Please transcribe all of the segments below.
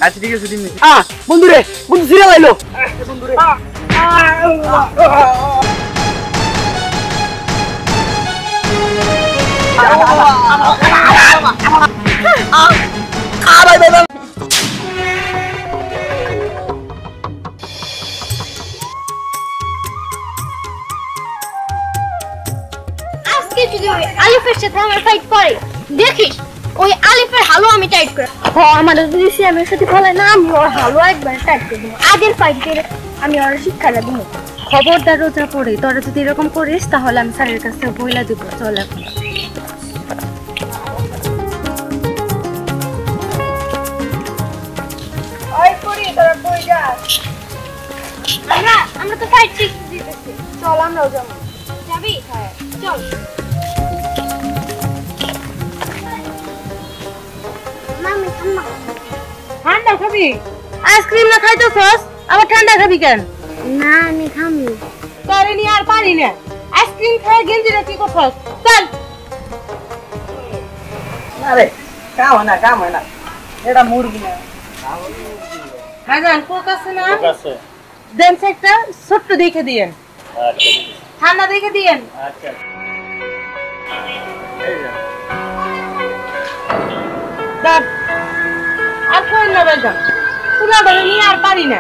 আচ্ছা ঠিক আছে দিন বন্ধু রে বন্ধু সিরিয়াল আইলো বন্ধু রে আজকে যদি আলিফের সাথে আমার ফাইট করে দেখিস ওই আলিফের হালুয়া আমি টাইট করে আমার যদি সিয়ামের সাথে বলে না আমি ওর হালুয়া একবার টাইট করে দেবো আগের ফাইটের আমি ওর শিক্ষাটা দিব খবরদার রোজা পড়ে তোরা যদি এরকম করিস তাহলে আমি স্যারের কাছ থেকে বইলা দিব চল এখন আমরা তো ফাইট শিখতে দিতেছি চল আমরাও যাবো যাবি হ্যাঁ চল মামি ঠান্ডা খাবি আইসক্রিম না খাইতেছস আবার ঠান্ডা খাবি কেন না আমি খামি তোরে নিয়ে আর পারি না আইসক্রিম খাই গেঞ্জিটা কি করছস চল আরে কাম হয় না এটা মুরগি না হাজান কোক আছে না দেন একটা ছোট্ট দেখে দিয়েন আচ্ছা ঠান্ডা দেখে দিয়েন আচ্ছা দাঁড় আর কোন না বেলদাম তুলা ধরে নিয়ে আর পারি না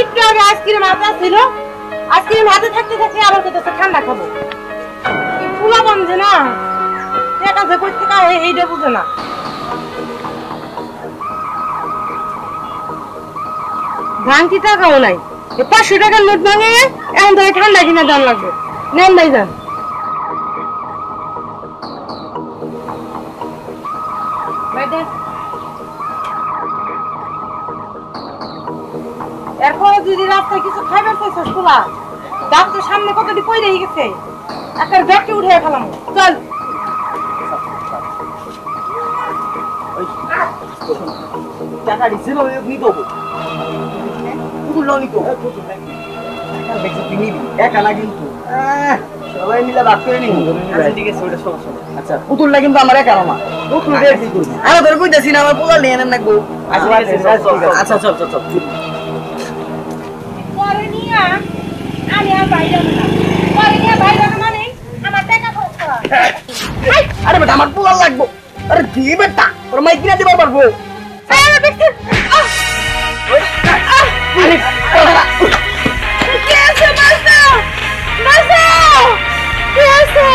একটু আগে আইসক্রিম হাতে ছিল আইসক্রিম হাতে থাকতে থাকতে আবার কোথাও ঠান্ডা খাবো তুলা বন্ধে না দেখা যায় করতে কারে এইটা বুঝে না ভাঙতি টাকাও নাই 500 টাকার নোট ভাঙে এখন ধরে ঠান্ডা কিনা দাম লাগবে নেন ভাই যান এরপর যদি রাস্তায় কিছু খাইবার চাইছিস তোলা দাঁত তো সামনে কতটি পই রয়ে গেছে একটা ব্যাগটি উঠে ফেলাম চল টাকা দিছিল নি দেবো পুতুল নি তো দেখছি তুমি একা না কিন্তু সবাই মিলে ভাগ করে নিব ঠিক আছে ওটা সমস্যা আচ্ছা পুতুলটা কিন্তু আমার একা না পুতুল দিয়ে কি করব আমি তোর কইতাছি না আমার পোলা নিয়ে নেন নাকবো আচ্ছা চল চল চল পরে নিয়া আমি আর বাইরে যাব না পরে নিয়া বাইরে যাব মানে আমার টাকা খরচ আরে বেটা আমার পোলা লাগবো আরে দি বেটা ওর মাইক কিনা দিবার পারবো আরে দেখতে কেসে মাসা মাসা কেসে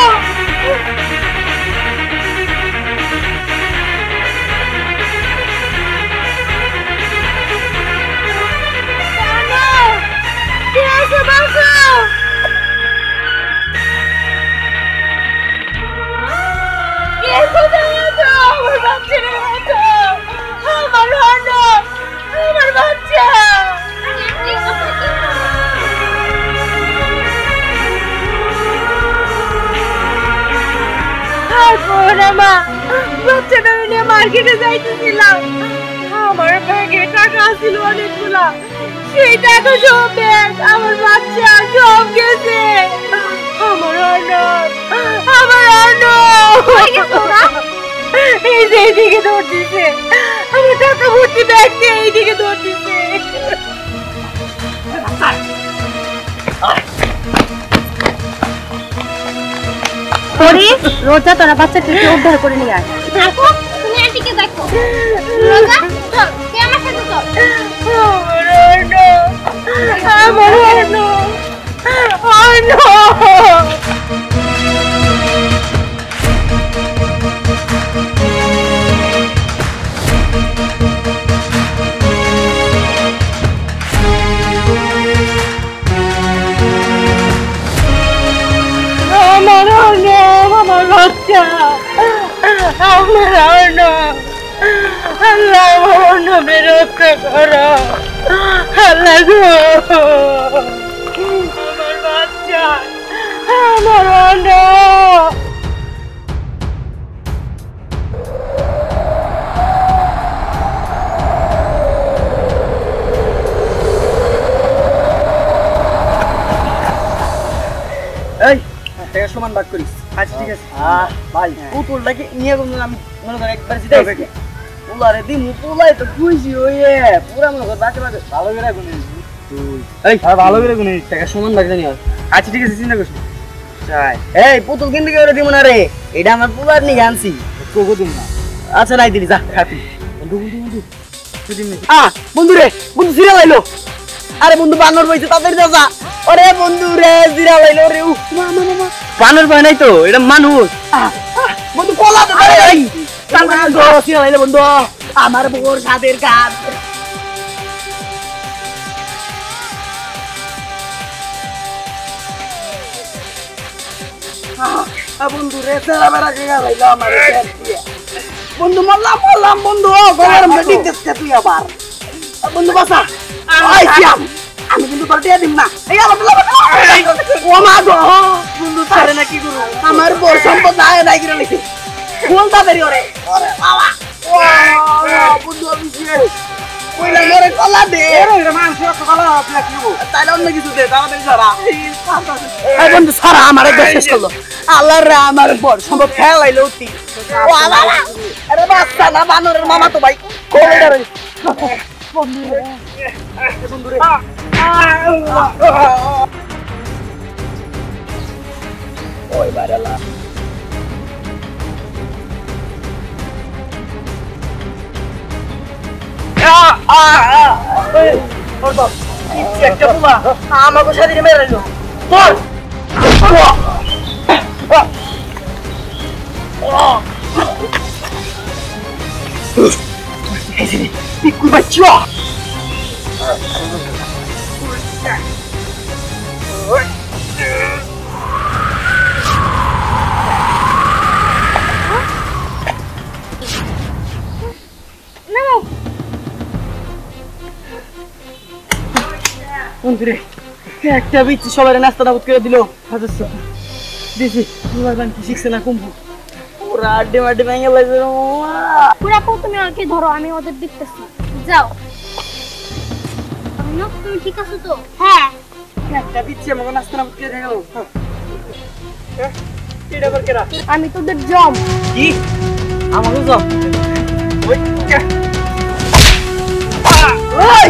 মার্কেটে যাইতেছিলাম আমার ব্যাগে টাকা ছিল অনেকগুলা সেই টাকা সব ব্যাগ আমার বাচ্চা সব গেছে আমার এই যে এইদিকে দৌড় দিছে আমার টাকা ভর্তি ব্যাগ নিয়ে এইদিকে দৌড় দিছে রোজা তোরা বাচ্চাটিকে উদ্ধার করে নিয়ে আয় দেখো তুমি আন্টিকে দেখো রোজা চল তুই আমার সাথে চল আমার বাচ্চা আমার আল্লাহ আমার নামে রক্ষা করো আল্লাহ গো আমার বাচ্চা আমার এই টাকা সমান ভাগ করিস আচ্ছা ঠিক আছে ভাই পুতুলটাকে নিয়ে আমি মনে করি একবার জিতে গেছে পোলারে দিমু পোলাই তো খুশি হইয়ে পুরা মনে কর বাঁচে বাঁচে ভালো করে গুনে এই ভালো করে গুনে টাকা সমান ভাগ জানি আচ্ছা ঠিক আছে চিন্তা করিস না চাই এই পুতুল কিনতে করে দিব না রে এটা আমার পোলার নিয়ে আনছি কোকো দিন না আচ্ছা নাই দিলি যা খাতি বন্ধু বন্ধু রে বন্ধু জিরা লাইলো আরে বন্ধু বানর বইছে তাদের যা ওরে বন্ধু রে জিরা লাইলো রে মামা বানর ভয় নাই তো এটা মানুষ বন্ধু পলা তো এই সামনে গো জিরা লাইলো বন্ধু আমার বউর সাদের কাজ বন্ধু রে তেরা বেড়া কে লাইলো আমার বন্ধু মল্লাম বন্ধু গরম রেডি দিতে তুই আবার বন্ধু বাসা আই জাম আমি কিন্তু তোর দিয়ে দিম না এই আমার ও মা গো বন্ধু তারে না কি করব আমার বড় সম্পদ নাই গিরে লিখি বলতা বেরি ওরে বাবা ও বন্ধু আমি কইলা মরে কলা দে এর মানুষ কলা আপনি কি বল তাইলে অন্য কিছু দে তাড়াতাড়ি সারা এই বন্ধু সারা আমারে শেষ করলো আল্লাহর রে আমার বড় সম্পদ খেলাইলো উঠি ও আল্লাহ আরে বাচ্চা না বানরের মামা তো ভাই কোলে রে বন্ধু রে ওই বারালা একটা বুমা আমাকে সাথে মেরে দিল তোর পিকুর বাচ্চা বন্ধুরে একটা বিচ্ছি সবাই নাস্তা নাবুদ করে দিল দিছি তোমার বান কি শিখছে না কুম্ভ পুরা আড্ডে মাড্ডে ভেঙে লাগছে পুরা পো তুমি আমাকে ধরো আমি ওদের দেখতেছি যাও তুমি ঠিক আছো তো হ্যাঁ একটা বিচ্ছি আমাকে নাস্তা নাবুদ করে গেল এটা কর কেরা আমি তোদের জম কি আমাকে জম ওই ওই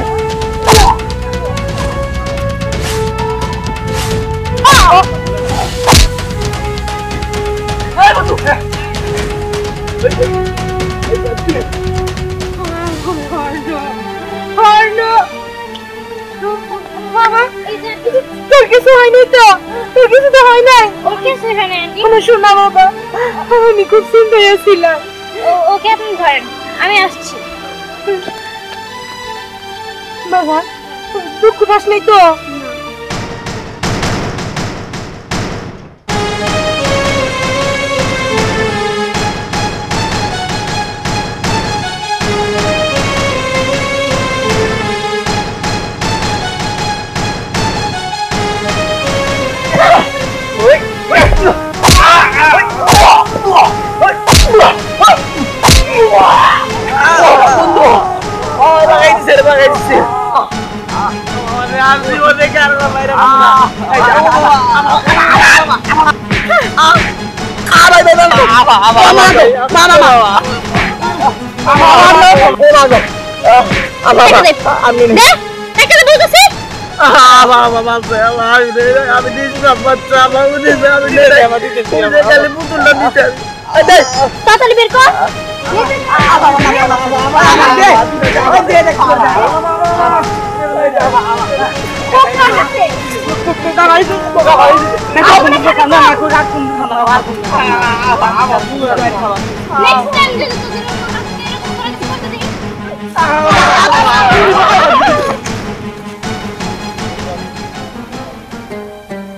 তোর কিছু হয়নি তো তোর কিছু তো হয় নাই আমার শোনা বাবা আমি খুব চিন্তায় ছিলাম ওকে আপনি ধরেন আমি আসছি বাবা দুঃখ পাস নাই তো তাড়াতাড়ি বের কর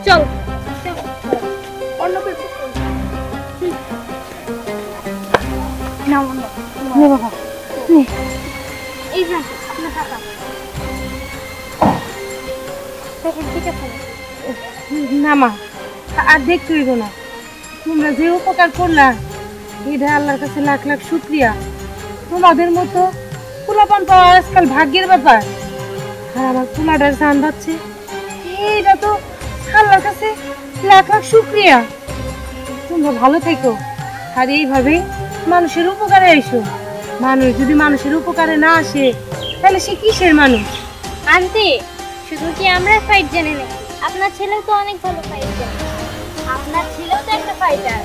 চল না মা আর দেখতে হইব না তোমরা যে উপকার করলা এটা আল্লাহর কাছে লাখ লাখ শুকরিয়া তোমাদের মতো পোলাপান পাওয়া আজকাল ভাগ্যের ব্যাপার আর আমার পোলাটার জান পাচ্ছে এইটা তো আল্লাহর কাছে লাখ লাখ শুকরিয়া তোমরা ভালো থেকো আর এইভাবে মানুষের উপকারে এসো মানুষ যদি মানুষের উপকারে না আসে তাহলে সে কিসের মানুষ? আন্টি শুধু কি আমরা ফাইট জানি নাকি, আপনার ছেলেও তো অনেক ভালো ফাইট জানে, আপনার ছেলেও তো একটা ফাইটার।